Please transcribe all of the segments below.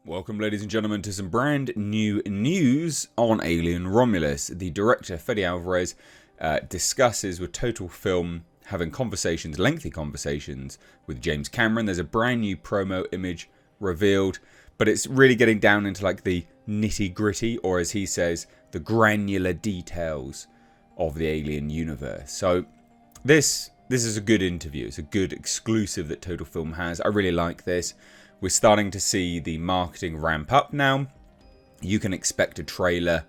Welcome, ladies and gentlemen, to some brand new news on Alien Romulus. The director, Fede Alvarez, discusses with Total Film having lengthy conversations with James Cameron. There's a brand new promo image revealed, but it's really getting down into like the nitty-gritty, or as he says, the granular details of the Alien universe. So this is a good interview. It's a good exclusive that Total Film has. I really like this. We're starting to see the marketing ramp up now. You can expect a trailer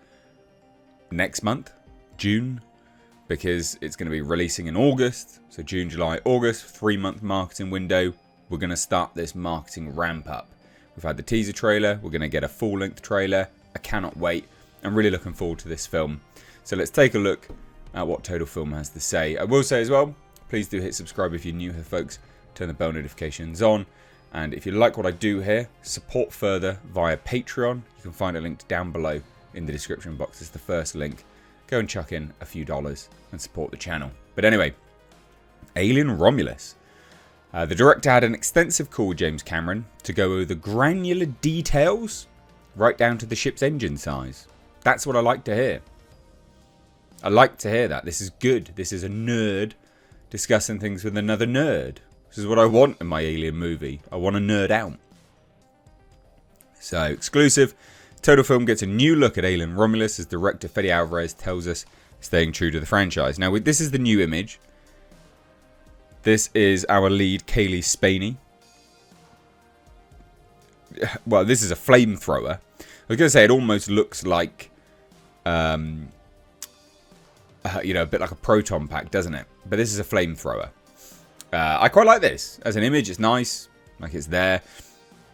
next month, June, because it's going to be releasing in August. So June, July, August, 3-month marketing window. We're going to start this marketing ramp up. We've had the teaser trailer. We're going to get a full-length trailer. I cannot wait. I'm really looking forward to this film. So let's take a look at what Total Film has to say. I will say as well, please do hit subscribe if you're new here, folks. Turn the bell notifications on. And if you like what I do here, support further via Patreon. You can find a link down below in the description box. It's the first link. Go and chuck in a few dollars and support the channel. But anyway, Alien Romulus. The director had an extensive call with James Cameron to go over the granular details right down to the ship's engine size. That's what I like to hear. I like to hear that. This is good. This is a nerd discussing things with another nerd. This is what I want in my Alien movie. I want to nerd out. So, exclusive. Total Film gets a new look at Alien Romulus as director Fede Alvarez tells us, staying true to the franchise. Now, this is the new image. This is our lead, Kaylee Spaney. Well, this is a flamethrower. I was going to say it almost looks like, a bit like a proton pack, doesn't it? But this is a flamethrower. I quite like this as an image. It's nice, like it's there.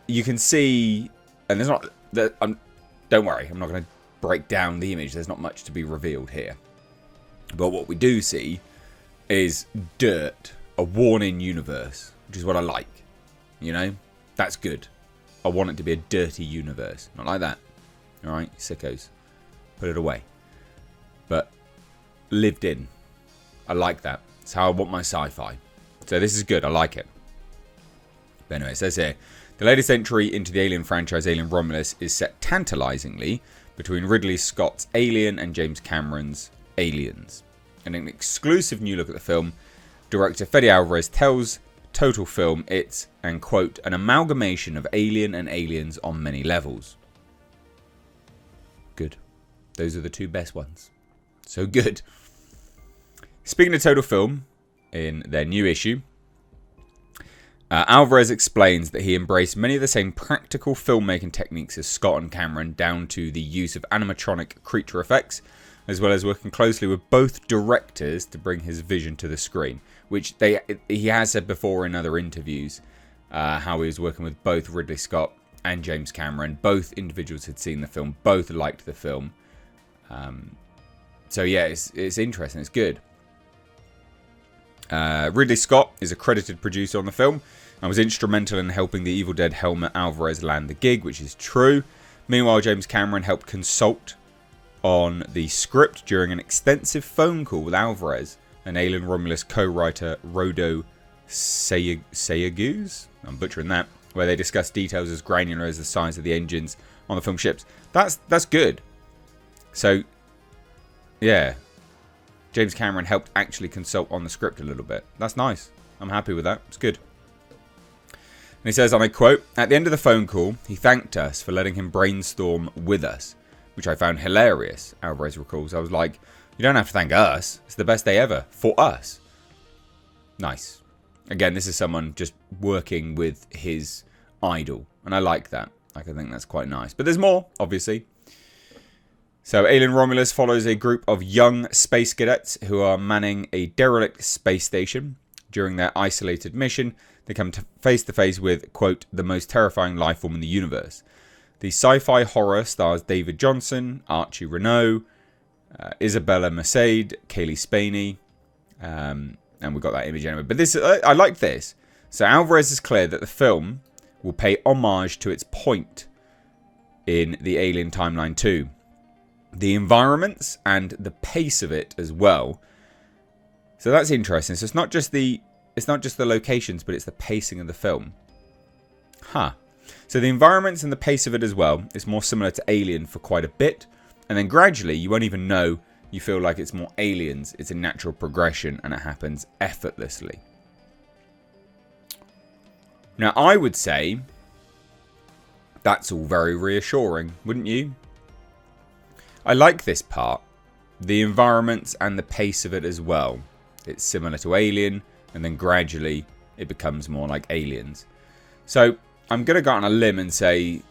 You can see, and there's not. Don't worry, I'm not going to break down the image. There's not much to be revealed here. But what we do see is dirt, a worn-in universe, which is what I like. You know, that's good. I want it to be a dirty universe, not like that. All right, sickos, put it away. But lived in, I like that. It's how I want my sci-fi. So this is good. I like it. But anyway, it says here, the latest entry into the Alien franchise, Alien Romulus, is set tantalizingly between Ridley Scott's Alien and James Cameron's Aliens. In an exclusive new look at the film, director Fede Alvarez tells Total Film it's, and quote, an amalgamation of Alien and Aliens on many levels. Good. Those are the two best ones. So good. Speaking of Total Film, in their new issue, Alvarez explains that he embraced many of the same practical filmmaking techniques as Scott and Cameron, down to the use of animatronic creature effects, as well as working closely with both directors to bring his vision to the screen, which he has said before in other interviews, how he was working with both Ridley Scott and James Cameron. Both individuals had seen the film, both liked the film. So yeah, it's interesting, it's good. Ridley Scott is a credited producer on the film and was instrumental in helping the Evil Dead helmet Alvarez land the gig, which is true. Meanwhile, James Cameron helped consult on the script during an extensive phone call with Alvarez and Alien Romulus co-writer Rodo Sayaguz, I'm butchering that, where they discussed details as granular as the size of the engines on the film ships. That's good. So, yeah. James Cameron helped actually consult on the script a little bit. That's nice. I'm happy with that. It's good. And he says, and I quote, at the end of the phone call, he thanked us for letting him brainstorm with us, which I found hilarious, Alvarez recalls. I was like, you don't have to thank us. It's the best day ever. For us. Nice. Again, this is someone just working with his idol. And I like that. I think that's quite nice. But there's more, obviously. So, Alien Romulus follows a group of young space cadets who are manning a derelict space station. During their isolated mission, they come face to face with, quote, the most terrifying life form in the universe. The sci-fi horror stars David Johnson, Archie Renault, Isabella Merced, Kaylee Spaney, and we've got that image anyway. But this, I like this. So, Alvarez is clear that the film will pay homage to its point in the Alien timeline too. The environments and the pace of it as well. So that's interesting. So it's not just the locations, but it's the pacing of the film. Huh. So the environments and the pace of it as well is more similar to Alien for quite a bit. And then gradually, you won't even know, you feel like it's more Aliens. It's a natural progression and it happens effortlessly. Now, I would say that's all very reassuring, wouldn't you? I like this part. The environments and the pace of it as well. It's similar to Alien, and then gradually it becomes more like Aliens. So I'm going to go on a limb and say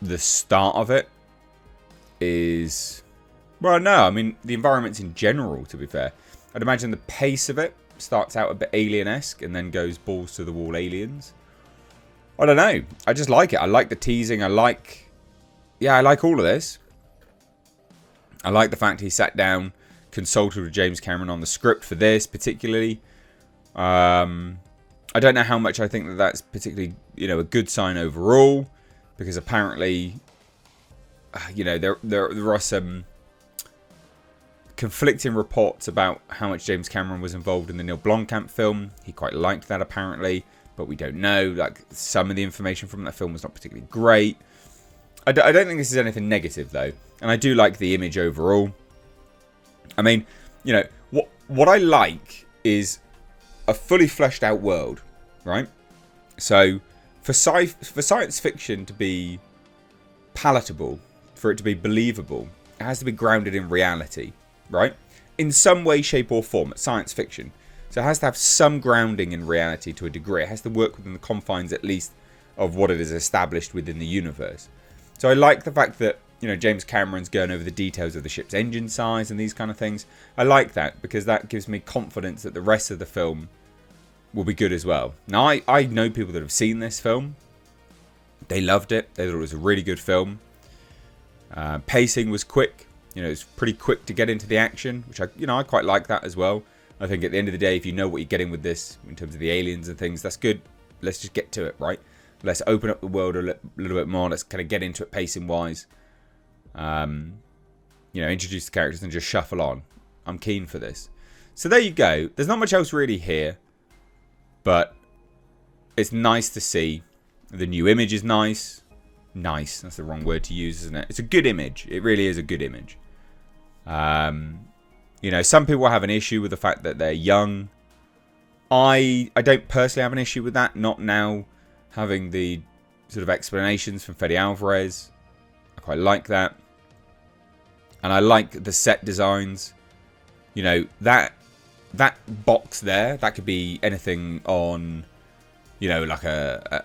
the start of it is... Well, no, I mean, the environments in general, to be fair. I'd imagine the pace of it starts out a bit Alien-esque and then goes balls to the wall Aliens. I don't know. I just like it. I like the teasing. I like all of this. I like the fact he sat down, consulted with James Cameron on the script for this particularly. I don't know how much I think that that's particularly, a good sign overall, because apparently, there are some conflicting reports about how much James Cameron was involved in the Neil Blomkamp film. He quite liked that apparently, but we don't know. Like, some of the information from that film was not particularly great. I don't think this is anything negative though, and I do like the image overall. I mean, what I like is a fully fleshed out world, right? So for science fiction to be palatable, for it to be believable, it has to be grounded in reality, right? In some way, shape or form. It's science fiction. So it has to have some grounding in reality to a degree. It has to work within the confines, at least, of what it is established within the universe. So I like the fact that, James Cameron's going over the details of the ship's engine size and these kind of things. I like that because that gives me confidence that the rest of the film will be good as well. Now, I know people that have seen this film. They loved it. They thought it was a really good film. Pacing was quick. It was pretty quick to get into the action, which I quite like that as well. I think at the end of the day, if you know what you're getting with this in terms of the aliens and things, that's good. Let's just get to it, right? Let's open up the world a little bit more. Let's kind of get into it pacing-wise. Introduce the characters and just shuffle on. I'm keen for this. So there you go. There's not much else really here. But it's nice to see. The new image is nice. Nice. That's the wrong word to use, isn't it? It's a good image. It really is a good image. Some people have an issue with the fact that they're young. I don't personally have an issue with that. Not now. Having the sort of explanations from Fede Alvarez. I quite like that. And I like the set designs. That box there, that could be anything on, like a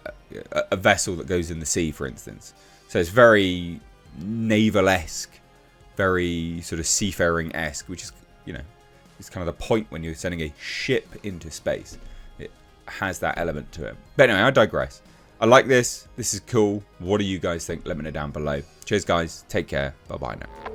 vessel that goes in the sea, for instance. So it's very naval-esque. Very sort of seafaring-esque, which is, it's kind of the point when you're sending a ship into space. It has that element to it. But anyway, I digress. I like this. This is cool. What do you guys think? Let me know down below. Cheers, guys. Take care. Bye-bye now.